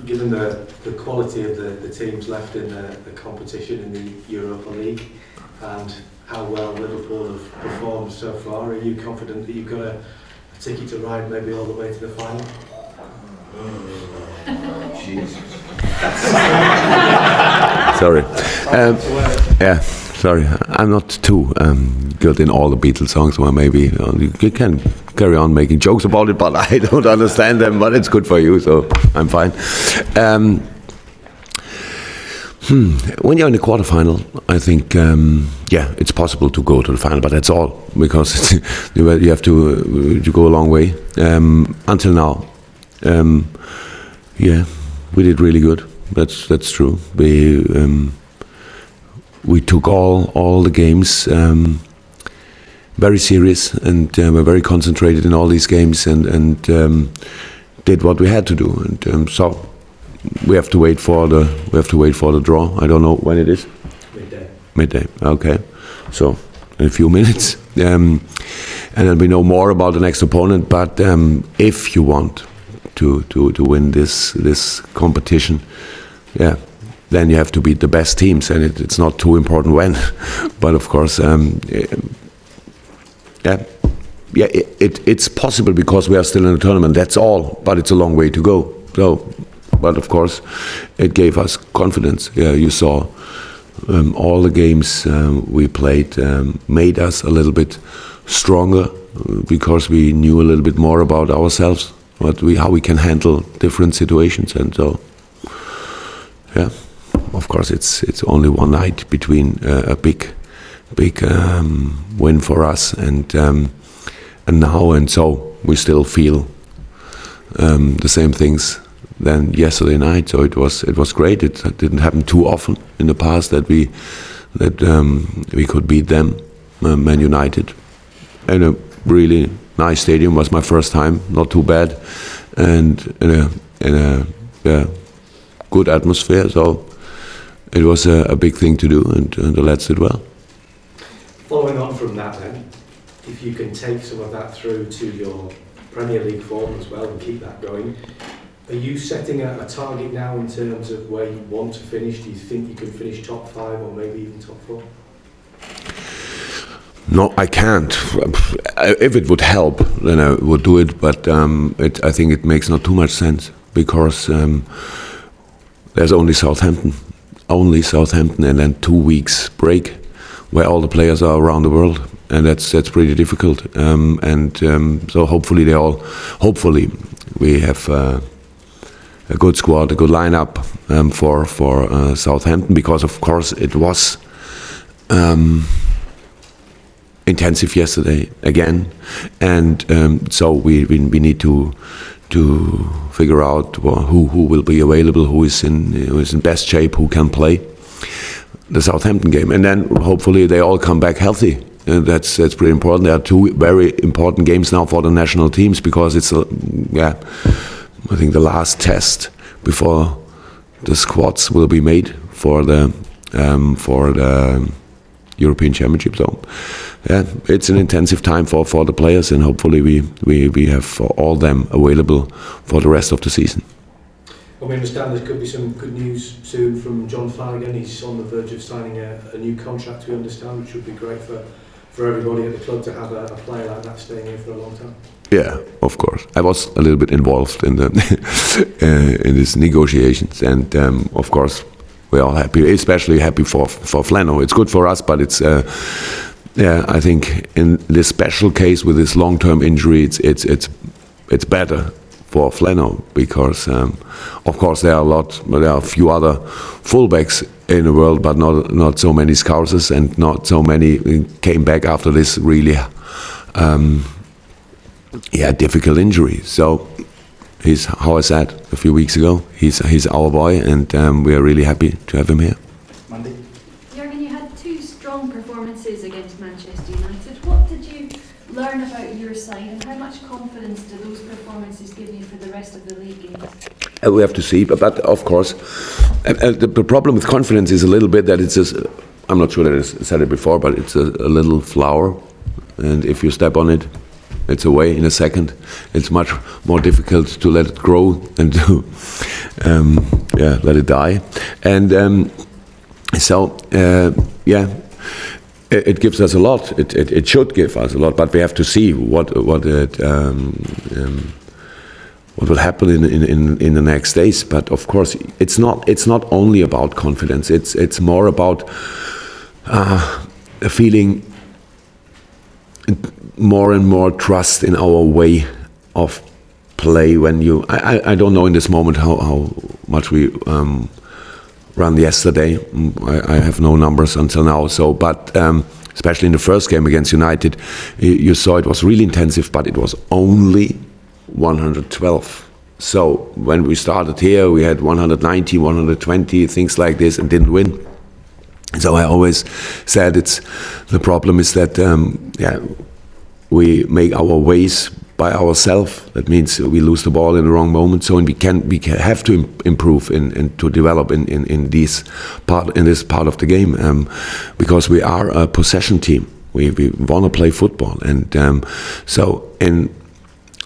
given the quality of the teams left in the competition in the Europa League and how well Liverpool have performed so far, are you confident that you've got a ticket to ride maybe all the way to the final? Jesus. Sorry. Sorry. I'm not too good in all the Beatles songs, or maybe you can carry on making jokes about it, but I don't understand them, but it's good for you, so I'm fine. When you're in the quarterfinal, I think, it's possible to go to the final, but that's all, because you have to go a long way. Until now, we did really good. That's true. We took all the games very serious, and were very concentrated in all these games, and did what we had to do. And so we have to wait for the draw. I don't know when it is. Midday. Okay. So in a few minutes, and then we know more about the next opponent. But if you want to win this competition, then you have to beat the best teams, and it's not too important when. But of course, it's possible because we are still in the tournament. That's all. But it's a long way to go. So, but of course, it gave us confidence. You saw all the games we played made us a little bit stronger because we knew a little bit more about ourselves, how we can handle different situations, and so. Of course, it's only one night between a big win for us and now, and so we still feel the same things than yesterday night. So it was great. It didn't happen too often in the past that we could beat them, Man United, in a really nice stadium. Was my first time, not too bad, and in a good atmosphere. So it was a big thing to do, and the lads did well. Following on from that then, if you can take some of that through to your Premier League form as well and keep that going, are you setting a target now in terms of where you want to finish? Do you think you can finish top 5 or maybe even top 4? No, I can't. If it would help, then I would do it, but I think it makes not too much sense, because there's only Southampton, and then 2 weeks break where all the players are around the world, and that's pretty difficult. So hopefully we have a good squad, a good lineup for Southampton, because of course it was intensive yesterday again, and so we need to figure out who will be available, who is in best shape, who can play the Southampton game, and then hopefully they all come back healthy. That's pretty important. There are 2 very important games now for the national teams, because it's I think the last test before the squads will be made for the European Championship. So it's an intensive time for the players, and hopefully we have all them available for the rest of the season. Well, we understand there could be some good news soon from John Flanagan. He's on the verge of signing a new contract, we understand, which would be great for everybody at the club to have a player like that staying here for a long time. Yeah, of course. I was a little bit involved in the in these negotiations, and of course we're all happy, especially happy for Flano. It's good for us, but it's I think in this special case with this long-term injury, it's better for Flano, because of course there are a few other fullbacks in the world, but not so many Scousers, and not so many came back after this really difficult injury. So he's, how I said a few weeks ago, he's our boy, and we are really happy to have him here. Monday. Jurgen, you had 2 strong performances against Manchester United. What did you learn about your side, and how much confidence do those performances give you for the rest of the league games? We have to see, but of course, the problem with confidence is a little bit that it's just, I'm not sure that I said it before, but it's a little flower, and if you step on it, it's away in a second. It's much more difficult to let it grow and let it die. And it gives us a lot. It should give us a lot, but we have to see what will happen in the next days. But of course, it's not only about confidence. It's more about feeling more and more trust in our way of play. When I don't know in this moment how much we run yesterday. I have no numbers until now. So, but especially in the first game against United, you saw it was really intensive, but it was only 112. So when we started here, we had 190, 120, things like this, and didn't win. So I always said the problem is that we make our ways by ourselves. That means we lose the ball in the wrong moment. So we have to improve and to develop in this part of the game, because we are a possession team. We want to play football, and so in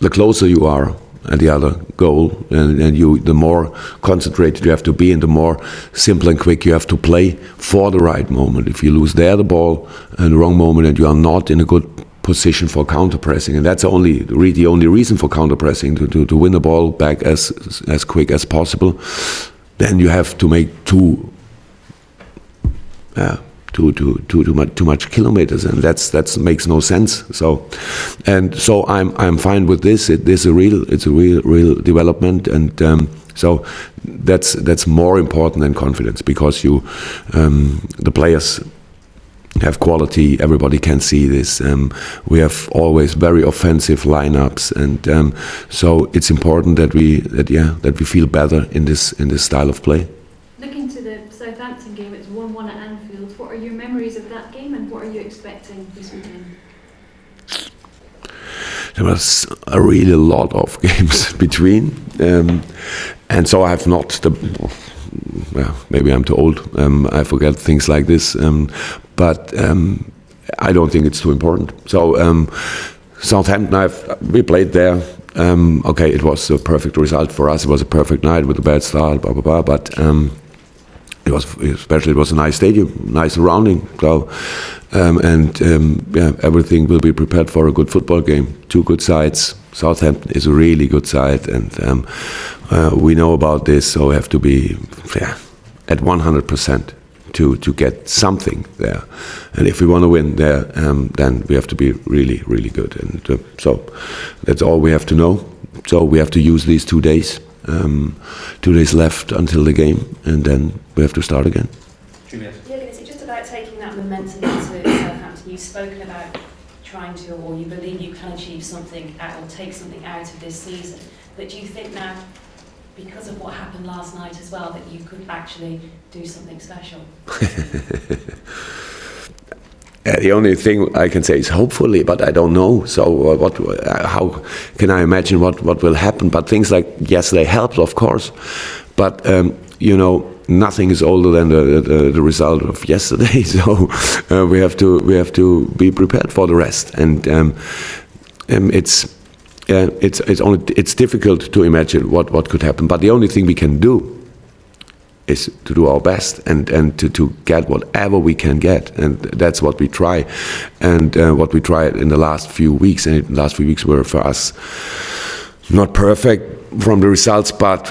the closer you are at the other goal, and the more concentrated you have to be, and the more simple and quick you have to play for the right moment. If you lose the ball in the wrong moment, and you are not in a good position for counter-pressing, and that's the only reason for counter-pressing, to win the ball back as quick as possible, then you have to make too much kilometers, and that makes no sense. So I'm fine with this. It's a real development, and so that's more important than confidence, because the players have quality. Everybody can see this. We have always very offensive lineups, and so it's important that we feel better in this style of play. Looking to the Southampton game, it's 1-1 at Anfield. What are your memories of that game, and what are you expecting this weekend? There was a really lot of games between, and so I have not maybe I'm too old. I forget things like this, but I don't think it's too important. So Southampton, we played there. Okay, it was a perfect result for us. It was a perfect night with a bad start, blah blah blah. But it was a nice stadium, nice surrounding. So everything will be prepared for a good football game. Two good sides. Southampton is a really good side, and we know about this. So we have to be at 100% to get something there. And if we want to win there, then we have to be really, really good. And so that's all we have to know. So we have to use these 2 days. 2 days left until the game, and then we have to start again. Juliet. Yeah, is it just about taking that momentum into Southampton? You've spoken about trying to, or you believe you can achieve something or take something out of this season. But do you think now, because of what happened last night as well, that you could actually do something special? The only thing I can say is hopefully, but I don't know. So how can I imagine what will happen? But things like yesterday helped, of course. But nothing is older than the result of yesterday. So we have to be prepared for the rest. And it's difficult to imagine what could happen. But the only thing we can do is to do our best and to get whatever we can get, and that's what we try, and what we tried in the last few weeks. And the last few weeks were for us not perfect from the results, but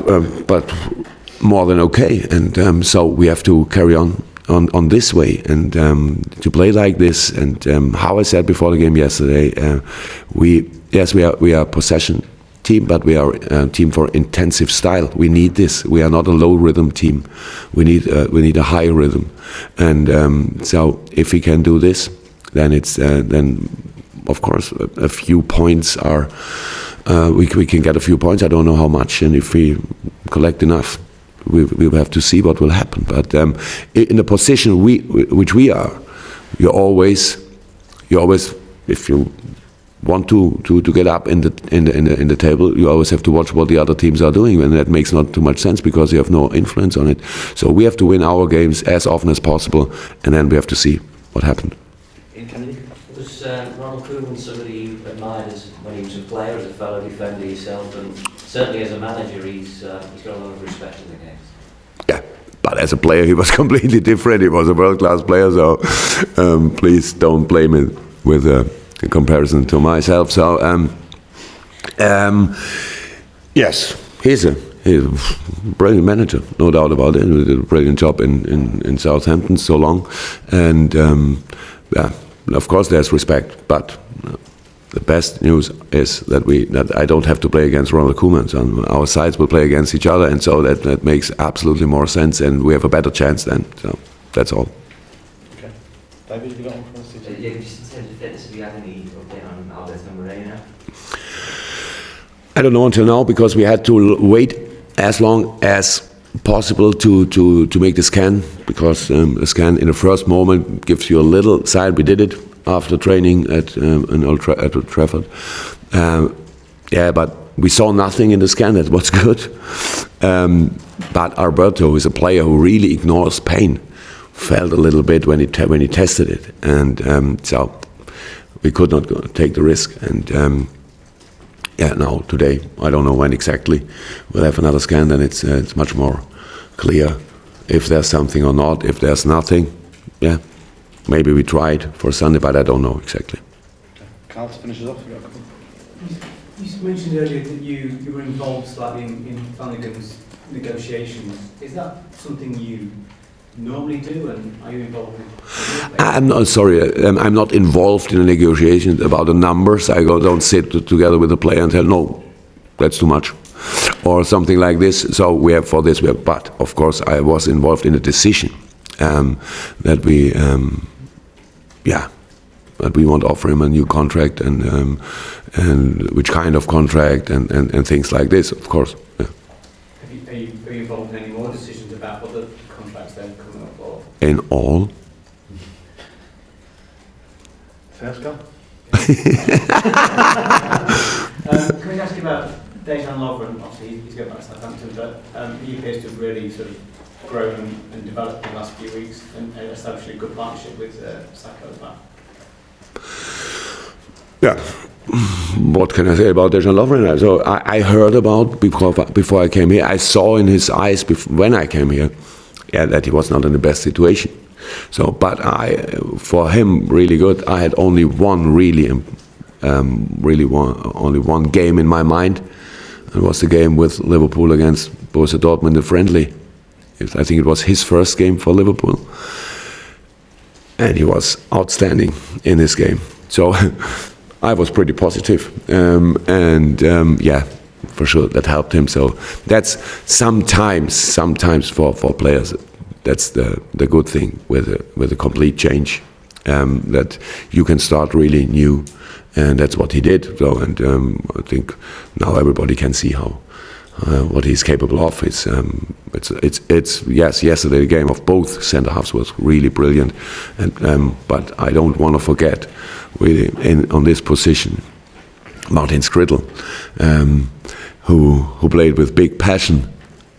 more than okay. And so we have to carry on this way, and to play like this. And how I said before the game yesterday, we are a possession team, but we are a team for intensive style. We need this. We are not a low rhythm team. We need a high rhythm, and so if we can do this, then it's then of course a few points are we can get a few points. I don't know how much, and if we collect enough, we will have to see what will happen. But in the position which we are, you always if you want to get up in the table, you always have to watch what the other teams are doing, and that makes not too much sense because you have no influence on it. So we have to win our games as often as possible, and then we have to see what happened. Was Ronald Koeman somebody you admired as when he was a player, as a fellow defender yourself, and certainly as a manager, he's got a lot of respect in the game. Yeah, but as a player, he was completely different. He was a world-class player, so please don't blame it with a comparison to myself. So, yes, he's a brilliant manager, no doubt about it. He did a brilliant job in Southampton so long, and yeah, of course there's respect. But the best news is that I don't have to play against Ronald Koeman. So our sides will play against each other, and so that makes absolutely more sense, and we have a better chance then. So that's all. Okay, David, have you got one for us? Yeah, just in terms of fitness, have you had any update on Alberto Moreno? I don't know until now, because we had to wait as long as possible to make the scan, because the scan in the first moment gives you a little sign. We did it after training at Old Trafford. Yeah, but we saw nothing in the scan. That was good. But Alberto, who is a player who really ignores pain, felt a little bit when he tested it, and so we could not take the risk. And yeah, now today, I don't know when exactly, we'll have another scan, and it's much more clear if there's something or not. If there's nothing, yeah, maybe we tried for Sunday, but I don't know exactly. Okay. Carl, to finish us off, you got a couple? You mentioned earlier that you were involved slightly in Flanagan's negotiations. Is that something you normally do, and are you involved in? I'm not sorry. I'm not involved in a negotiation about the numbers. Don't sit together with the player and tell no, that's too much, or something like this. So we have for this. But of course, I was involved in a decision that we, that we want to offer him a new contract, and which kind of contract, and things like this. Of course. Yeah. Are you involved in any more decisions about other contracts then coming up? Or? In all. First go. Can we ask you about Dejan Lovren? Obviously, he's going back to Southampton, but he appears to have really sort of grown and developed in the last few weeks, and established a good partnership with Saka as well. Yeah. What can I say about Dejan Lovren? So I heard about before I came here. I saw in his eyes when I came here, yeah, that he was not in the best situation. So, but for him, really good. I had only one only one game in my mind. It was the game with Liverpool against Borussia Dortmund, the friendly. I think it was his first game for Liverpool, and he was outstanding in this game. So I was pretty positive, yeah, for sure that helped him. So that's sometimes for players, that's the good thing with a complete change, that you can start really new, and that's what he did. So, and I think now everybody can see what he's capable of. It's yes, yesterday the game of both centre halves was really brilliant, and but I don't want to forget really on this position Martin Skrittel, who played with big passion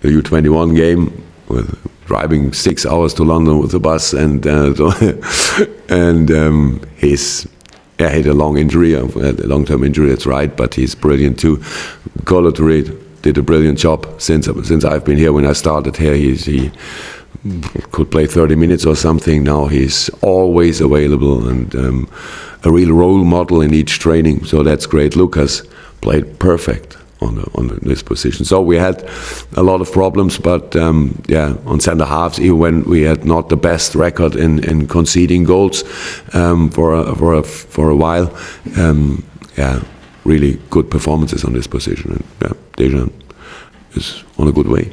the U21 game, with driving 6 hours to London with the bus, and he's had a long-term injury. That's right, but he's brilliant too. Colotory did a brilliant job since I've been here. When I started here, he could play 30 minutes or something. Now he's always available, and a real role model in each training. So that's great. Lucas played perfect on this position. So we had a lot of problems, but yeah, on centre halves, even when we had not the best record in conceding goals for a while, yeah, really good performances on this position. And yeah, Dejan is on a good way.